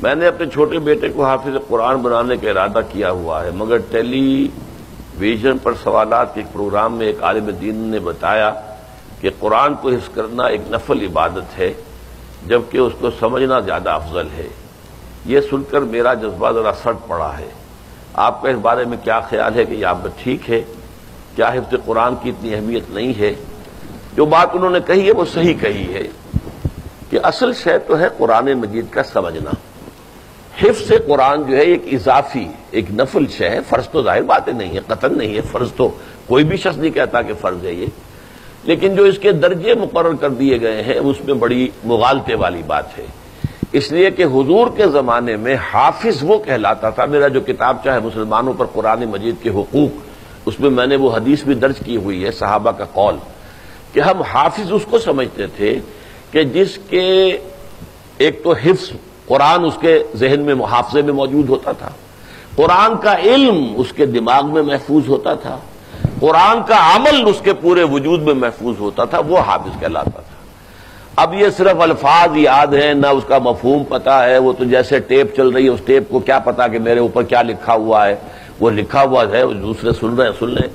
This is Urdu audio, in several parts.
میں نے اپنے چھوٹے بیٹے کو حافظ قرآن بنانے کا ارادہ کیا ہوا ہے، مگر ٹیلی ویژن پر سوالات کے ایک پروگرام میں ایک عالم دین نے بتایا کہ قرآن کو حفظ کرنا ایک نفل عبادت ہے جبکہ اس کو سمجھنا زیادہ افضل ہے۔ یہ سن کر میرا جذبہ ذرا سٹ پڑا ہے۔ آپ کا اس بارے میں کیا خیال ہے کہ یہ آپ ٹھیک ہے؟ کیا حفظ قرآن کی اتنی اہمیت نہیں ہے؟ جو بات انہوں نے کہی ہے وہ صحیح کہی ہے کہ اصل شے تو ہے قرآن مجید کا سمجھنا۔ حفظ قرآن جو ہے ایک اضافی ایک نفل شے ہے، فرض تو ظاہر باتیں نہیں ہے، قطعاً نہیں ہے، فرض تو کوئی بھی شخص نہیں کہتا کہ فرض ہے یہ، لیکن جو اس کے درجے مقرر کر دیے گئے ہیں اس میں بڑی مغالطے والی بات ہے۔ اس لیے کہ حضور کے زمانے میں حافظ وہ کہلاتا تھا، میرا جو کتابچہ ہے مسلمانوں پر قرآن مجید کے حقوق، اس میں نے وہ حدیث بھی درج کی ہوئی ہے صحابہ کا قول کہ ہم حافظ اس کو سمجھتے تھے کہ جس کے ایک تو حفظ قرآن اس کے ذہن میں محافظے میں موجود ہوتا تھا، قرآن کا علم اس کے دماغ میں محفوظ ہوتا تھا، قرآن کا عمل اس کے پورے وجود میں محفوظ ہوتا تھا، وہ حافظ کہلاتا تھا۔ اب یہ صرف الفاظ یاد ہیں، نہ اس کا مفہوم پتا ہے، وہ تو جیسے ٹیپ چل رہی ہے اس ٹیپ کو کیا پتا کہ میرے اوپر کیا لکھا ہوا ہے، وہ لکھا ہوا ہے دوسرے سن رہے ہیں سن لیں،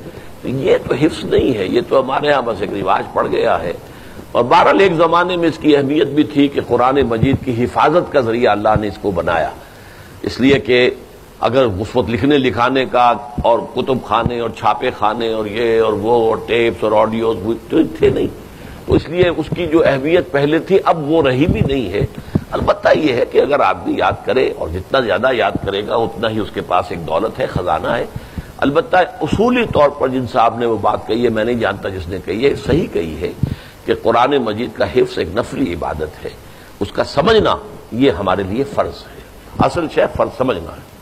یہ تو حفظ نہیں ہے، یہ تو ہمارے ہاں بس ایک رواج پڑ گیا ہے۔ اور بہرحال ایک زمانے میں اس کی اہمیت بھی تھی کہ قرآن مجید کی حفاظت کا ذریعہ اللہ نے اس کو بنایا، اس لیے کہ اگر اس وقت لکھنے لکھانے کا اور کتب خانے اور چھاپے خانے اور یہ اور وہ اور ٹیپس اور آڈیوز تو تھے نہیں، تو اس لیے اس کی جو اہمیت پہلے تھی اب وہ رہی بھی نہیں ہے۔ البتہ یہ ہے کہ اگر آدمی یاد کرے اور جتنا زیادہ یاد کرے گا اتنا ہی اس کے پاس ایک دولت ہے، خزانہ ہے۔ البتہ اصولی طور پر جن صاحب نے وہ بات کہی ہے، میں نہیں جانتا جس نے کہی ہے، صحیح کہی ہے کہ قرآن مجید کا حفظ ایک نفلی عبادت ہے، اس کا سمجھنا یہ ہمارے لیے فرض ہے، اصل شے فرض سمجھنا ہے۔